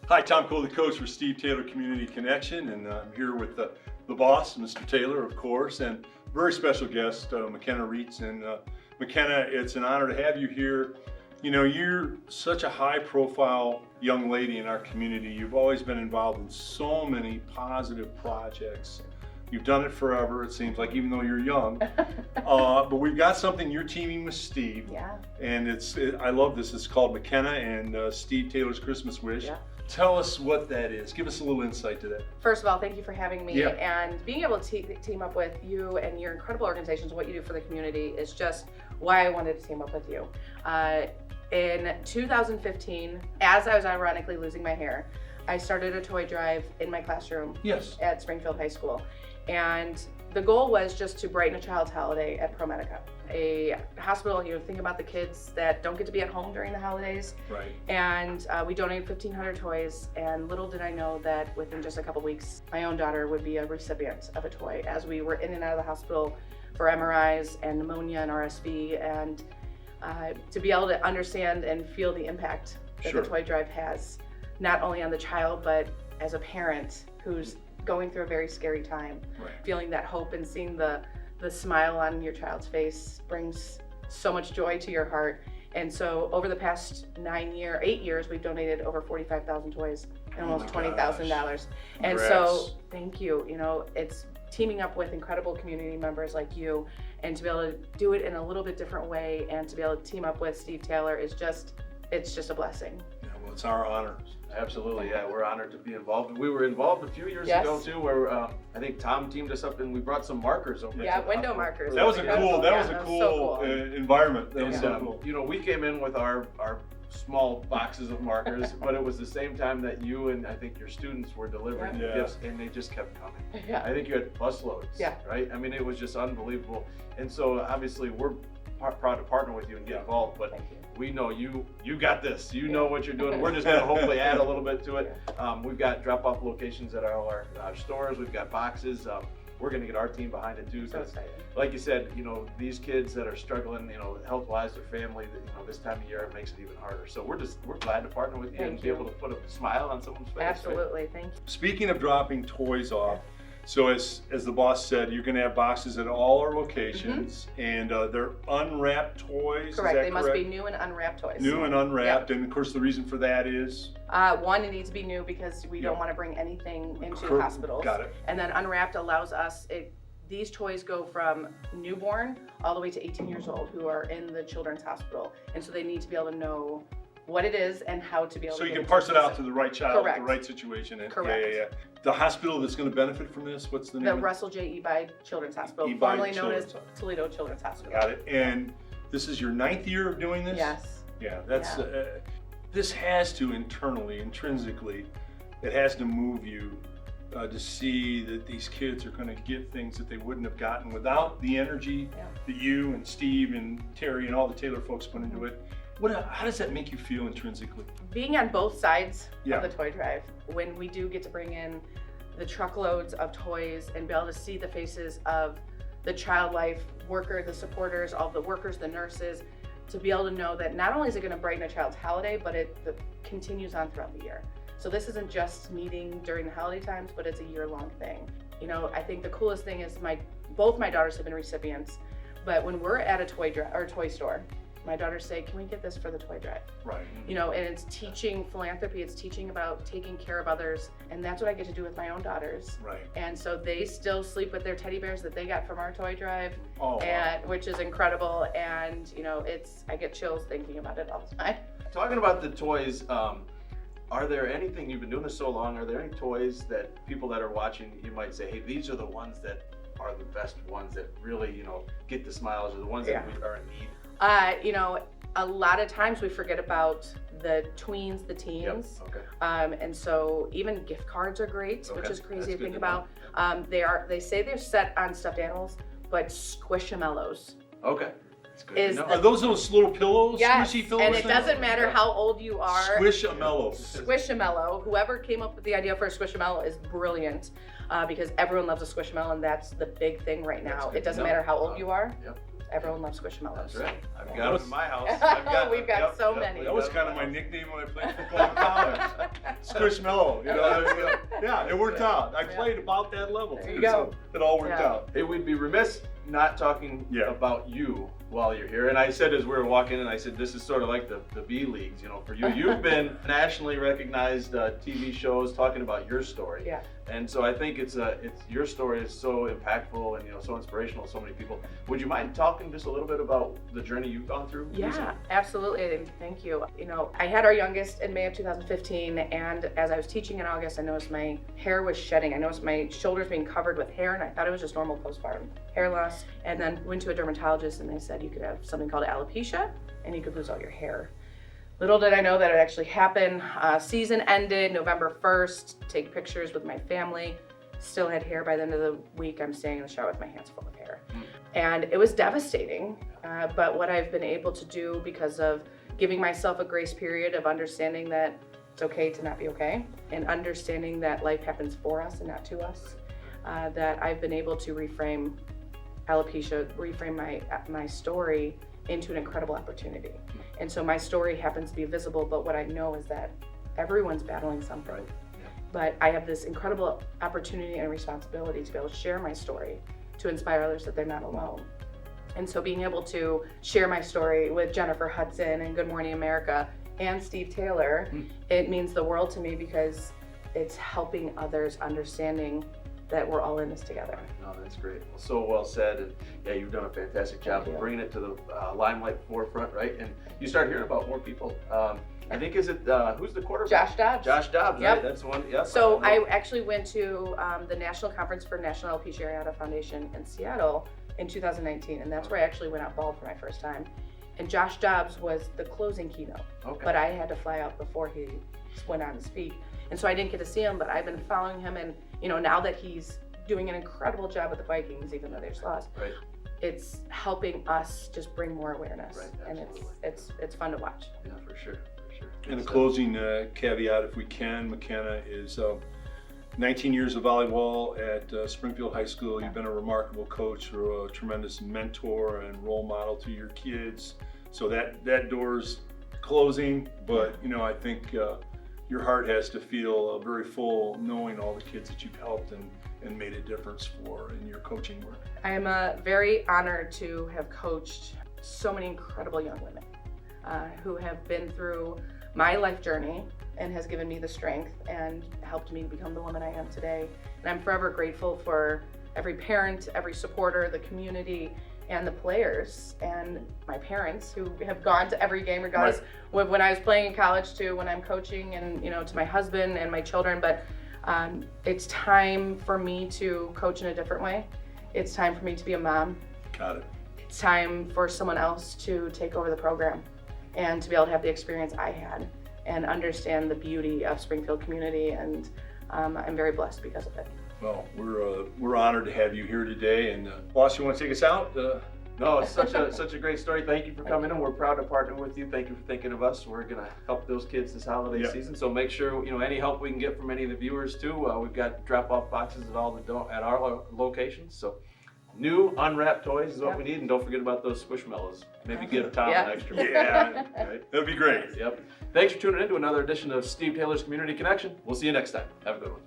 Hi, Tom Cole, the coach for Steve Taylor Community Connection, and I'm here with the boss, Mr. Taylor, of course, and very special guest, McKenna Reitz. And McKenna, it's an honor to have you here. You know, you're such a high-profile young lady in our community. You've always been involved in so many positive projects. You've done it forever, it seems like, even though you're young. But we've got something, you're teaming with Steve. Yeah. And I love this. It's called McKenna and Steve Taylor's Christmas Wish. Yeah. Tell us what that is. Give us a little insight to that. First of all, thank you for having me. Yeah. And being able to team up with you and your incredible organizations, what you do for the community, is just why I wanted to team up with you. In 2015, as I was ironically losing my hair, I started a toy drive in my classroom. Yes. At Springfield High School. And the goal was just to brighten a child's holiday at ProMedica, a hospital. You know, think about the kids that don't get to be at home during the holidays. Right. And we donated 1,500 toys, and little did I know that within just a couple weeks, my own daughter would be a recipient of a toy as we were in and out of the hospital for MRIs and pneumonia and RSV, and to be able to understand and feel the impact that Sure. the toy drive has, not only on the child, but as a parent who's going through a very scary time. Right. Feeling that hope and seeing the smile on your child's face brings so much joy to your heart. And so over the past 8 years, we've donated over 45,000 toys and Oh almost my $20,000. And Congrats. so thank you. You know, it's teaming up with incredible community members like you, and to be able to do it in a little bit different way, and to be able to team up with Steve Taylor is just a blessing. Yeah, well, it's our honor. Absolutely, yeah, we're honored to be involved. We were involved a few years Yes. ago too, where I think Tom teamed us up and we brought some markers over. Yeah, to the window hospital. markers. That was a cool. That Yeah, was a that was cool, so cool. environment. That was And, so cool. you know, we came in with our small boxes of markers, but it was the same time that you and I think your students were delivering Yeah. gifts, and they just kept coming. Yeah. I think you had busloads. Yeah. Right. I mean, it was just unbelievable. And so obviously we're proud to partner with you and get involved, but Thank you. we know you got this. You know what you're doing. We're just going to hopefully add a little bit to it. We've got drop-off locations at all our stores. We've got boxes. We're going to get our team behind it too. So 'Cause excited. like you said, you know, these kids that are struggling, you know, health-wise, their family, you know, this time of year it makes it even harder. So we're glad to partner with you and Thank be you. able to put a smile on someone's face. Right? Absolutely, thank you. Speaking of dropping toys off, so as the boss said, you're going to have boxes at all our locations, and they're unwrapped toys. Correct. Is that They must be new and unwrapped toys. new and unwrapped, and of course the reason for that is One, it needs to be new because we don't Yeah. want to bring anything into Cor- hospitals. Got it. And then unwrapped allows us, these toys go from newborn all the way to 18 years old who are in the children's hospital. And so they need to be able to know what it is and how to be able So to you get can parse it out to specific. the right child, Correct. the right situation. And Correct. Yeah. The hospital that's going to benefit from this, what's the The name? Russell J. Ebi Children's Hospital, Ebi formerly known as Children's. Toledo Children's Hospital. Got it. And this is your 9th year of doing this? Yes. Yeah, that's, Yeah. this has to intrinsically, it has to move you to see that these kids are going to get things that they wouldn't have gotten without the energy Yeah. that you and Steve and Terry and all the Taylor folks put into it. How does that make you feel intrinsically? Being on both sides Yeah. of the toy drive, when we do get to bring in the truckloads of toys and be able to see the faces of the child life worker, the supporters, all the workers, the nurses, to be able to know that not only is it going to brighten a child's holiday, but it continues on throughout the year. So this isn't just meeting during the holiday times, but it's a year-long thing. You know, I think the coolest thing is both my daughters have been recipients, but when we're at a toy store, my daughters say, "Can we get this for the toy drive?" Right. You know, and it's teaching philanthropy, it's teaching about taking care of others, and that's what I get to do with my own daughters. Right. And so they still sleep with their teddy bears that they got from our toy drive, Oh, wow. and which is incredible. And you know, I get chills thinking about it all the time. Talking about the toys, are there anything, you've been doing this so long, are there any toys that people that are watching, you might say, hey, these are the ones that are the best ones that really, you know, get the smiles, or the ones that we are in need? You know, a lot of times we forget about the tweens, the teens. Yep. Okay. And so even gift cards are great, which Okay. is crazy That's to good think to about. They say they're set on stuffed animals, but Squishamallows. Okay. That's good Is to know. Are those little pillows? Yes, Squishy pillows? and it things? doesn't matter how old you are. Squishamallows. Squishamallow, whoever came up with the idea for a Squishamallow is brilliant, because everyone loves a Squishamallow, and that's the big thing right That's now. good It doesn't to know. matter how old you are. Yep. Everyone loves Squishmallows. That's right. I've That got was- them in my house. We've got so many. That was kind of my nickname when I played football in college. Squishmallow, you know. Yeah, it worked out. I played about that level There you too, go. so it all worked Yeah. out. Hey, we'd be remiss not talking Yeah. about you while you're here. And I said as we were walking in, I said, this is sort of like the B leagues, you know, for you. You've been nationally recognized TV shows talking about your story. Yeah. And so I think it's your story is so impactful and, you know, so inspirational to so many people. Would you mind talking just a little bit about the journey you've gone through? Yeah, recently? absolutely. Thank you. You know, I had our youngest in May of 2015, and as I was teaching in August, I noticed my hair was shedding. I noticed my shoulders being covered with hair, and I thought it was just normal postpartum hair loss. And then went to a dermatologist, and they said you could have something called alopecia, and you could lose all your hair. Little did I know that it actually happened. Season ended November 1st. Take pictures with my family. Still had hair by the end of the week. I'm staying in the shower with my hands full of hair. And it was devastating. But what I've been able to do because of giving myself a grace period of understanding that it's okay to not be okay, and understanding that life happens for us and not to us, that I've been able to reframe alopecia, reframe my story into an incredible opportunity. And so my story happens to be visible, but what I know is that everyone's battling something. Right. Yeah. But I have this incredible opportunity and responsibility to be able to share my story, to inspire others that they're not alone. And so being able to share my story with Jennifer Hudson and Good Morning America and Steve Taylor, it means the world to me because it's helping others understanding that we're all in this together. No, that's great. Well, so well said, and yeah, you've done a fantastic job Thank of you. bringing it to the limelight forefront, right? And you start hearing about more people. I think who's the quarterback? Josh Dobbs. Josh Dobbs, Yep. right? That's the one. Yep. So I actually went to the National Conference for National Alopecia Areata Foundation in Seattle in 2019, and that's where I actually went out bald for my first time. And Josh Dobbs was the closing keynote, Okay. but I had to fly out before he went on to speak. And so I didn't get to see him, but I've been following him, and you know, now that he's doing an incredible job with the Vikings, even though there's lost, Right. it's helping us just bring more awareness, Right, and absolutely. it's fun to watch. Yeah, for sure. For sure. And a Good stuff. closing caveat, if we can, McKenna, is 19 years of volleyball at Springfield High School. You've been a remarkable coach, or a tremendous mentor and role model to your kids. So that door's closing, but you know, I think your heart has to feel very full knowing all the kids that you've helped and made a difference for in your coaching work. I am very honored to have coached so many incredible young women who have been through my life journey and has given me the strength and helped me become the woman I am today. And I'm forever grateful for every parent, every supporter, the community, and the players, and my parents who have gone to every game, regardless when I was playing in college to when I'm coaching, and you know, to my husband and my children. But it's time for me to coach in a different way. It's time for me to be a mom. Got it. It's time for someone else to take over the program and to be able to have the experience I had and understand the beauty of Springfield community, and I'm very blessed because of it. Well, we're honored to have you here today. And boss, you want to take us out? No, it's such a great story. Thank you for coming in. We're proud to partner with you. Thank you for thinking of us. We're gonna help those kids this holiday Yeah. season. So make sure, you know, any help we can get from any of the viewers too. We've got drop-off boxes at at our locations. So new unwrapped toys is what Yep. we need, and don't forget about those Squishmallows. Maybe give Tom Yeah. an extra one. Yeah, Right? that'd be great. Yep. Thanks for tuning in to another edition of Steve Taylor's Community Connection. We'll see you next time. Have a good one.